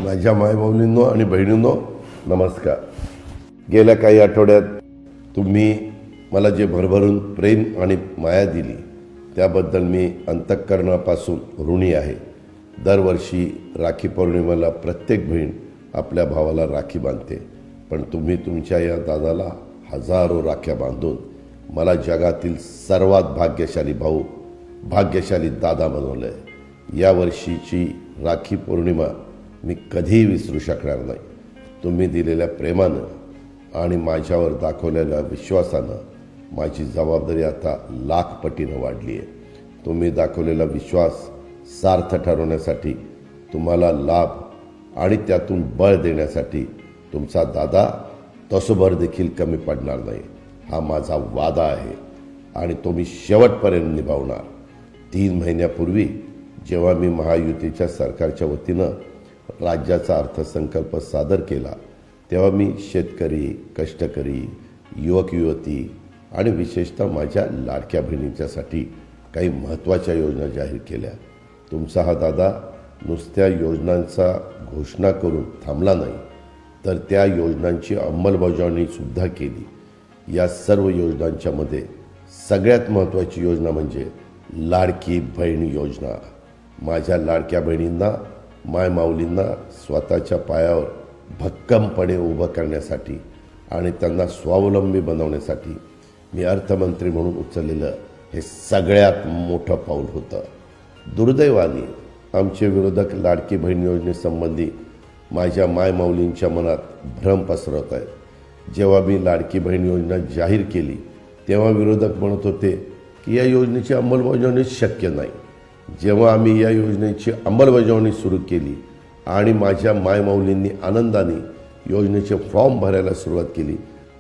माझ्या मायबाऊलींनो आणि बहिणींनो नमस्कार. गेल्या काही आठवड्यात तुम्ही मला जे भरभरून प्रेम आणि माया दिली त्याबद्दल मी अंतःकरणापासून ऋणी आहे. दरवर्षी राखी पौर्णिमेला प्रत्येक बहीण आपल्या भावाला राखी बांधते, पण तुम्ही तुमच्या या दादाला हजारो राख्या बांधून मला जगातील सर्वात भाग्यशाली भाऊ, भाग्यशाली दादा बनवलं आहे. यावर्षीची राखी पौर्णिमा मी कधीही विसरू शकणार नाही. तुम्ही दिलेल्या प्रेमानं आणि माझ्यावर दाखवलेल्या विश्वासानं माझी जबाबदारी आता लाख पटीनं वाढली आहे. तुम्ही दाखवलेला विश्वास सार्थ ठरवण्यासाठी, तुम्हाला लाभ आणि त्यातून बळ देण्यासाठी तुमचा दादा तसोभर देखील कमी पडणार नाही, हा माझा वादा आहे आणि तो मी शेवटपर्यंत निभावणार. 3 महिन्यापूर्वी जेव्हा मी महायुतीच्या सरकारच्या वतीनं राज्याचा अर्थसंकल्प सादर केला तेव्हा मी शेतकरी, कष्टकरी, युवक युवती आणि विशेषतः माझ्या लाडक्या बहिणींच्यासाठी काही महत्त्वाच्या योजना जाहीर केल्या. तुमचा हा दादा नुसत्या योजनांचा घोषणा करून थांबला नाही, तर त्या योजनांची अंमलबजावणीसुद्धा केली. या सर्व योजनांच्यामध्ये सगळ्यात महत्त्वाची योजना म्हणजे लाडकी बहीण योजना. माझ्या लाडक्या बहिणींना, मायमाऊलींना स्वतःच्या पायावर भक्कमपणे उभं करण्यासाठी आणि त्यांना स्वावलंबी बनवण्यासाठी मी अर्थमंत्री म्हणून उचललेलं हे सगळ्यात मोठं पाऊल होतं. दुर्दैवाने आमचे विरोधक लाडकी बहीण योजनेसंबंधी माझ्या मायमाऊलींच्या मनात भ्रम पसरवत आहेत. जेव्हा मी लाडकी बहीण योजना जाहीर केली तेव्हा विरोधक म्हणत होते की या योजनेची अंमलबजावणी शक्य नाही. जेव्हा आम्ही या योजनेची अंमलबजावणी सुरू केली आणि माझ्या मायमाऊलींनी आनंदाने योजनेचे फॉर्म भरायला सुरुवात केली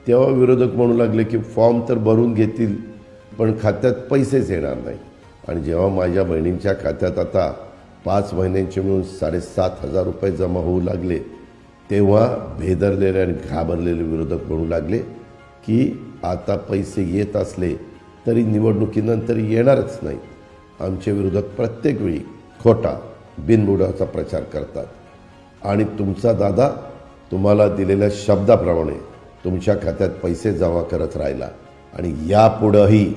तेव्हा विरोधक म्हणू लागले की फॉर्म तर भरून घेतील पण खात्यात पैसेच येणार नाही. आणि जेव्हा माझ्या बहिणींच्या खात्यात आता 5 महिन्यांचे मिळून 7,500 रुपये जमा होऊ लागले तेव्हा भेदरलेले आणि घाबरलेले विरोधक म्हणू लागले की आता पैसे येत असले तरी निवडणुकीनंतर येणारच नाही. आमचे विरोधक प्रत्येक वेळी खोटा बिनबुडाचा प्रचार करतात आणि तुमचा दादा तुम्हाला दिलेल्या शब्दाप्रमाणे तुमच्या खात्यात पैसे जमा करत राहिला आणि यापुढंही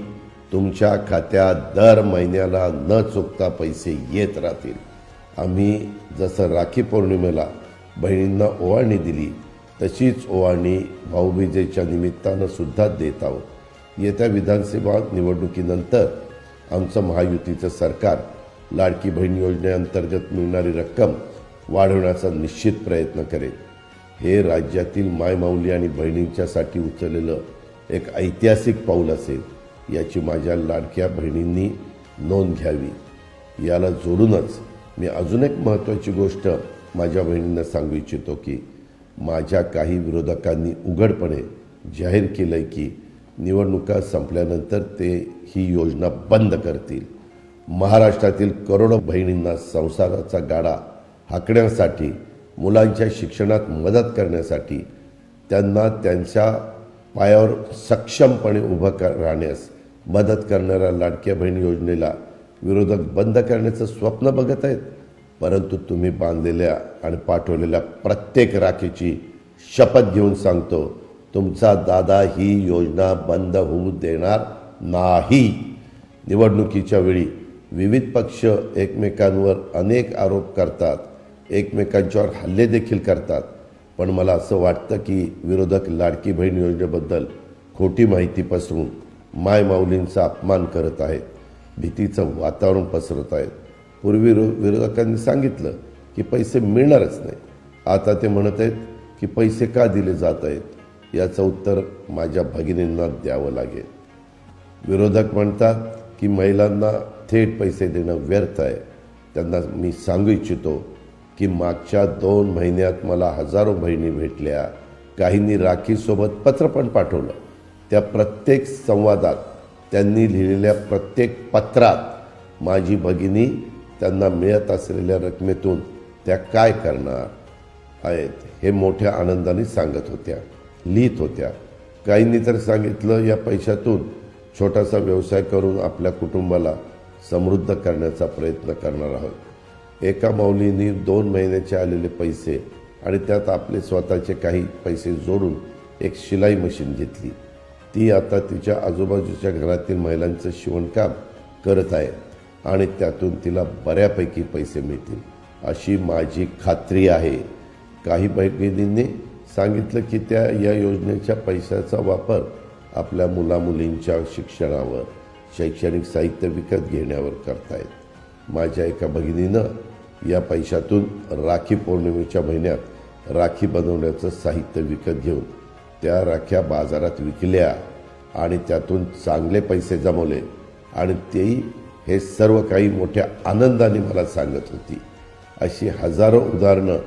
तुमच्या खात्यात दर महिन्याला न चुकता पैसे येत राहतील. आम्ही जसं राखी पौर्णिमेला बहिणींना ओवाळणी दिली तशीच ओवाळणी भाऊबीजेच्या निमित्तानं सुद्धा देत आहोत. येत्या विधानसभा निवडणुकीनंतर आमचं महायुतीचं सरकार लाडकी बहीण योजनेअंतर्गत मिळणारी रक्कम वाढवण्याचा निश्चित प्रयत्न करेल. हे राज्यातील मायमाऊली आणि बहिणींच्यासाठी उचललेलं एक ऐतिहासिक पाऊल असेल याची माझ्या लाडक्या बहिणींनी नोंद घ्यावी. याला जोडूनच मी अजून एक महत्त्वाची गोष्ट माझ्या बहिणींना सांगू इच्छितो की माझ्या काही विरोधकांनी उघडपणे जाहीर केलं आहे की निवडणुका संपल्यानंतर ते ही योजना बंद करतील. महाराष्ट्रातील करोडो बहिणींना संसाराचा गाडा हाकण्यासाठी, मुलांच्या शिक्षणात मदत करण्यासाठी, त्यांना त्यांच्या पायावर सक्षमपणे उभं राहण्यास मदत करणाऱ्या लाडक्या बहीण योजनेला विरोधक बंद करण्याचं स्वप्न बघत आहेत. परंतु तुम्ही बांधलेल्या आणि पाठवलेल्या प्रत्येक राखीची शपथ घेऊन सांगतो, तुमचा दादा ही योजना बंद होऊ देणार नाही. निवडणुकीच्या वेळी विविध पक्ष एकमेकांवर अनेक आरोप करतात, एकमेकांच्यावर हल्ले देखील करतात, पण मला असं वाटतं की विरोधक लाडकी बहीण योजनेबद्दल खोटी माहिती पसरून मायमाऊलींचा अपमान करत आहेत, भीतीचं वातावरण पसरत आहेत. पूर्वी विरोधकांनी सांगितलं की पैसे मिळणारच नाही, आता ते म्हणत आहेत की पैसे का दिले जात आहेत. याचं उत्तर माझ्या भगिनींना द्यावं लागेल. विरोधक म्हणतात की महिलांना थेट पैसे देणं व्यर्थ आहे. त्यांना मी सांगू इच्छितो की मागच्या 2 महिन्यात मला हजारो बहिणी भेटल्या. काहींनी राखीसोबत पत्र पण पाठवलं. त्या प्रत्येक संवादात, त्यांनी लिहिलेल्या प्रत्येक पत्रात माझी भगिनी त्यांना मिळत असलेल्या रकमेतून त्या काय करणार आहेत हे मोठ्या आनंदाने सांगत होत्या, लिहित होत्या. काहींनी तर सांगितलं या पैशातून छोटासा व्यवसाय करून आपल्या कुटुंबाला समृद्ध करण्याचा प्रयत्न करणार आहोत. एका माऊलींनी 2 महिन्याचे आलेले पैसे आणि त्यात आपले स्वतःचे काही पैसे जोडून एक शिलाई मशीन घेतली. ती आता तिच्या आजूबाजूच्या घरातील महिलांचं शिवणकाम करत आहे आणि त्यातून तिला बऱ्यापैकी पैसे मिळतील अशी माझी खात्री आहे. काही भगिनींनी सांगितलं की त्या या योजनेच्या पैशाचा वापर आपल्या मुलामुलींच्या शिक्षणावर, शैक्षणिक साहित्य विकत घेण्यावर करतायत. माझ्या एका भगिनीनं या पैशातून राखी पौर्णिमेच्या महिन्यात राखी बनवण्याचं साहित्य विकत घेऊन त्या राख्या बाजारात विकल्या आणि त्यातून चांगले पैसे जमवले आणि तेही हे सर्व काही मोठ्या आनंदाने मला सांगत होती. अशी हजारो उदाहरणं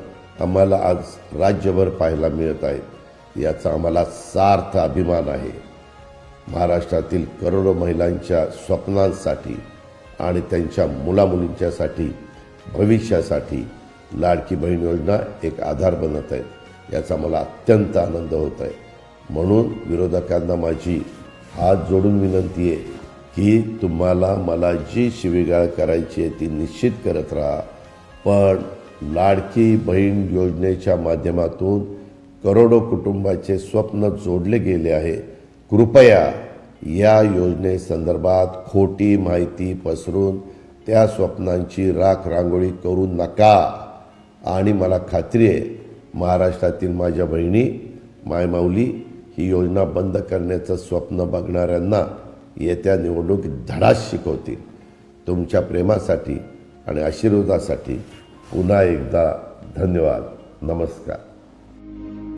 आम्हाला आज राज्यभर पाहायला मिळत आहेत. याचा आम्हाला सार्थ अभिमान आहे. महाराष्ट्रातील करोडो महिलांच्या स्वप्नांसाठी आणि त्यांच्या मुलामुलींच्यासाठी, भविष्यासाठी लाडकी बहीण योजना एक आधार बनत आहे. याचा मला अत्यंत आनंद होत आहे. म्हणून विरोधकांना माझी हात जोडून विनंती आहे की तुम्हाला मला जी शिवीगाळ करायची आहे ती निश्चित करत राहा, पण लाडकी बहीण योजनेच्या माध्यमातून करोडो कुटुंबाचे स्वप्न जोडले गेले आहे. कृपया या योजनेसंदर्भात खोटी माहिती पसरून त्या स्वप्नांची राख रांगोळी करू नका. आणि मला खात्री आहे महाराष्ट्रातील माझ्या बहिणी, मायमाऊली ही योजना बंद करण्याचं स्वप्न बघणाऱ्यांना येत्या निवडणुकीत धडाच शिकवतील. तुमच्या प्रेमासाठी आणि आशीर्वादासाठी पुन्हा एकदा धन्यवाद. नमस्कार.